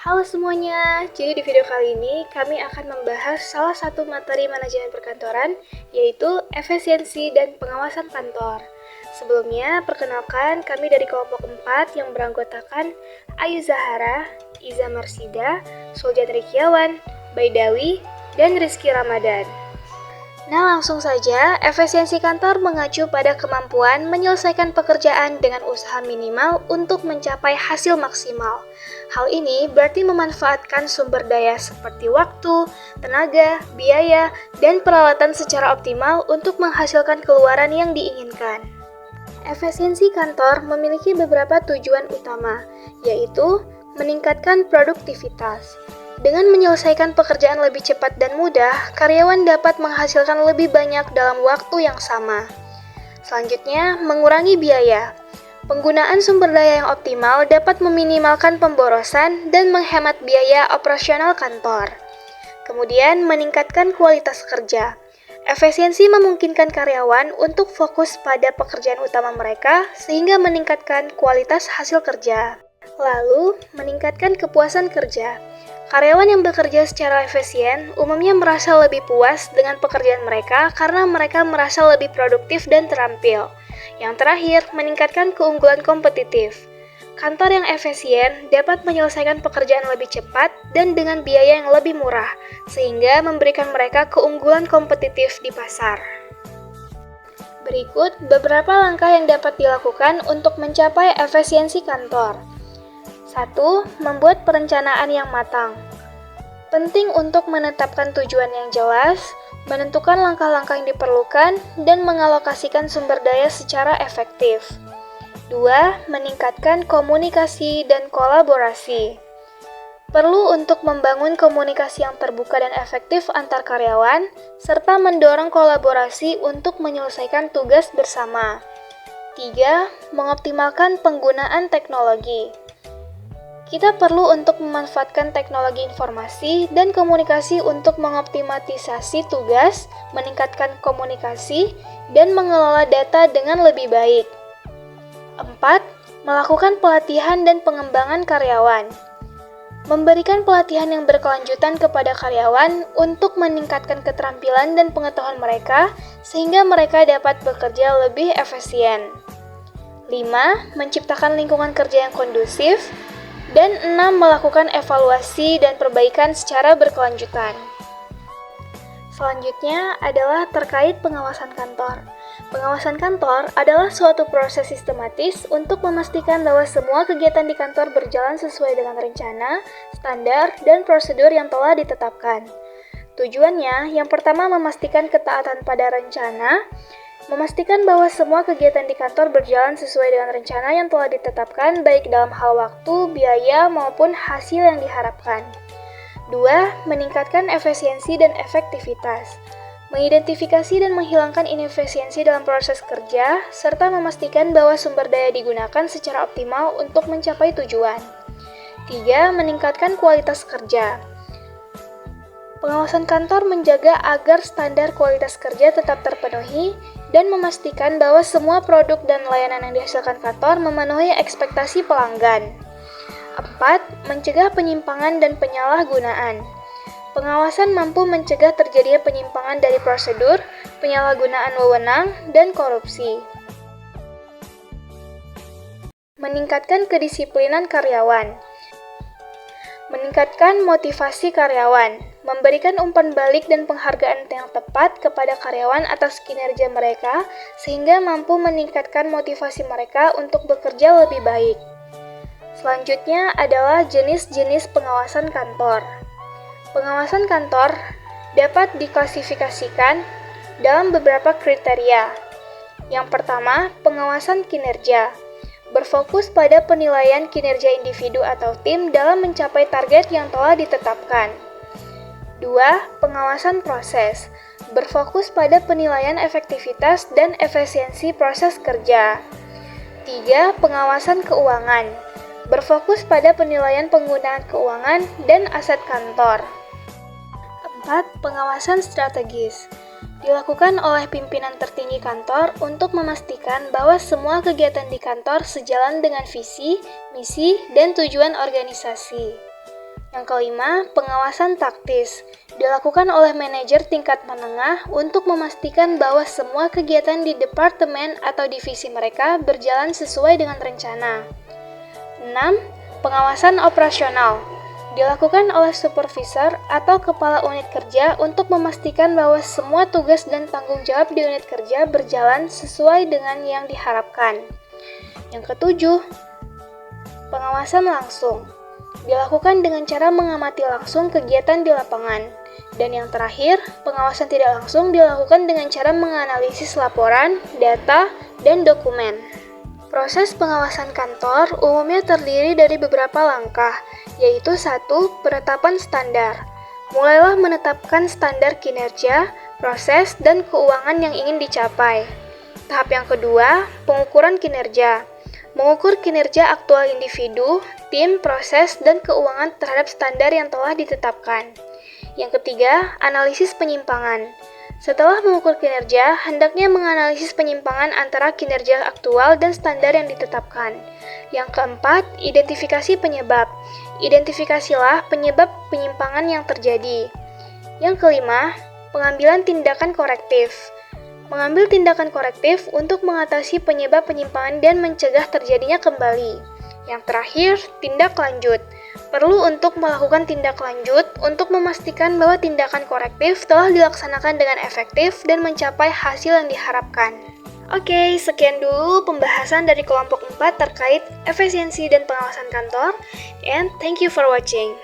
Halo semuanya, jadi di video kali ini kami akan membahas salah satu materi manajemen perkantoran, yaitu efisiensi dan pengawasan kantor. Sebelumnya, perkenalkan kami dari kelompok 4 yang beranggotakan Ayu Zahara, Iza Marsida, Suljan Rikiawan, Baidawi, dan Rizky Ramadan. Nah, langsung saja, efisiensi kantor mengacu pada kemampuan menyelesaikan pekerjaan dengan usaha minimal untuk mencapai hasil maksimal. Hal ini berarti memanfaatkan sumber daya seperti waktu, tenaga, biaya, dan peralatan secara optimal untuk menghasilkan keluaran yang diinginkan. Efisiensi kantor memiliki beberapa tujuan utama, yaitu meningkatkan produktivitas. Dengan menyelesaikan pekerjaan lebih cepat dan mudah, karyawan dapat menghasilkan lebih banyak dalam waktu yang sama. Selanjutnya, mengurangi biaya. Penggunaan sumber daya yang optimal dapat meminimalkan pemborosan dan menghemat biaya operasional kantor. Kemudian, meningkatkan kualitas kerja. Efisiensi memungkinkan karyawan untuk fokus pada pekerjaan utama mereka sehingga meningkatkan kualitas hasil kerja. Lalu, meningkatkan kepuasan kerja. Karyawan yang bekerja secara efisien umumnya merasa lebih puas dengan pekerjaan mereka karena mereka merasa lebih produktif dan terampil. Yang terakhir, meningkatkan keunggulan kompetitif. Kantor yang efisien dapat menyelesaikan pekerjaan lebih cepat dan dengan biaya yang lebih murah, sehingga memberikan mereka keunggulan kompetitif di pasar. Berikut beberapa langkah yang dapat dilakukan untuk mencapai efisiensi kantor. 1. Membuat perencanaan yang matang. Penting untuk menetapkan tujuan yang jelas, menentukan langkah-langkah yang diperlukan, dan mengalokasikan sumber daya secara efektif. 2. Meningkatkan komunikasi dan kolaborasi. Perlu untuk membangun komunikasi yang terbuka dan efektif antar karyawan, serta mendorong kolaborasi untuk menyelesaikan tugas bersama. 3. Mengoptimalkan penggunaan teknologi. Kita perlu untuk memanfaatkan teknologi informasi dan komunikasi untuk mengoptimalisasi tugas, meningkatkan komunikasi, dan mengelola data dengan lebih baik. 4. Melakukan pelatihan dan pengembangan karyawan. Memberikan pelatihan yang berkelanjutan kepada karyawan untuk meningkatkan keterampilan dan pengetahuan mereka sehingga mereka dapat bekerja lebih efisien. 5. Menciptakan lingkungan kerja yang kondusif. Dan 6. Melakukan evaluasi dan perbaikan secara berkelanjutan. Selanjutnya adalah terkait pengawasan kantor. Pengawasan kantor adalah suatu proses sistematis untuk memastikan bahwa semua kegiatan di kantor berjalan sesuai dengan rencana, standar, dan prosedur yang telah ditetapkan. Tujuannya, yang pertama memastikan ketaatan pada rencana, memastikan bahwa semua kegiatan di kantor berjalan sesuai dengan rencana yang telah ditetapkan baik dalam hal waktu, biaya, maupun hasil yang diharapkan. 2. Meningkatkan efisiensi dan efektivitas. Mengidentifikasi dan menghilangkan inefisiensi dalam proses kerja, serta memastikan bahwa sumber daya digunakan secara optimal untuk mencapai tujuan. 3. Meningkatkan kualitas kerja. Pengawasan kantor menjaga agar standar kualitas kerja tetap terpenuhi dan memastikan bahwa semua produk dan layanan yang dihasilkan kantor memenuhi ekspektasi pelanggan. 4. Mencegah penyimpangan dan penyalahgunaan. Pengawasan mampu mencegah terjadinya penyimpangan dari prosedur, penyalahgunaan wewenang, dan korupsi. Meningkatkan kedisiplinan karyawan. Meningkatkan motivasi karyawan, memberikan umpan balik dan penghargaan yang tepat kepada karyawan atas kinerja mereka sehingga mampu meningkatkan motivasi mereka untuk bekerja lebih baik. Selanjutnya adalah jenis-jenis pengawasan kantor. Pengawasan kantor dapat diklasifikasikan dalam beberapa kriteria. Yang pertama, pengawasan kinerja. Berfokus pada penilaian kinerja individu atau tim dalam mencapai target yang telah ditetapkan. 2. Pengawasan proses. Berfokus pada penilaian efektivitas dan efisiensi proses kerja. 3. Pengawasan keuangan. Berfokus pada penilaian penggunaan keuangan dan aset kantor. 4. Pengawasan strategis. Dilakukan oleh pimpinan tertinggi kantor untuk memastikan bahwa semua kegiatan di kantor sejalan dengan visi, misi, dan tujuan organisasi. Yang kelima, pengawasan taktis. Dilakukan oleh manajer tingkat menengah untuk memastikan bahwa semua kegiatan di departemen atau divisi mereka berjalan sesuai dengan rencana. 6. Pengawasan operasional. Dilakukan oleh supervisor atau kepala unit kerja untuk memastikan bahwa semua tugas dan tanggung jawab di unit kerja berjalan sesuai dengan yang diharapkan. Yang ketujuh, pengawasan langsung. Dilakukan dengan cara mengamati langsung kegiatan di lapangan. Dan yang terakhir, pengawasan tidak langsung dilakukan dengan cara menganalisis laporan, data, dan dokumen. Proses pengawasan kantor umumnya terdiri dari beberapa langkah, yaitu 1. Penetapan standar. Mulailah menetapkan standar kinerja, proses, dan keuangan yang ingin dicapai. Tahap yang kedua, pengukuran kinerja. Mengukur kinerja aktual individu, tim, proses, dan keuangan terhadap standar yang telah ditetapkan. Yang ketiga, analisis penyimpangan. Setelah mengukur kinerja, hendaknya menganalisis penyimpangan antara kinerja aktual dan standar yang ditetapkan. Yang keempat, identifikasi penyebab. Identifikasilah penyebab penyimpangan yang terjadi. Yang kelima, pengambilan tindakan korektif. Mengambil tindakan korektif untuk mengatasi penyebab penyimpangan dan mencegah terjadinya kembali. Yang terakhir, tindak lanjut. Perlu untuk melakukan tindak lanjut untuk memastikan bahwa tindakan korektif telah dilaksanakan dengan efektif dan mencapai hasil yang diharapkan. Oke, sekian dulu pembahasan dari kelompok 4 terkait efisiensi dan pengawasan kantor, and thank you for watching.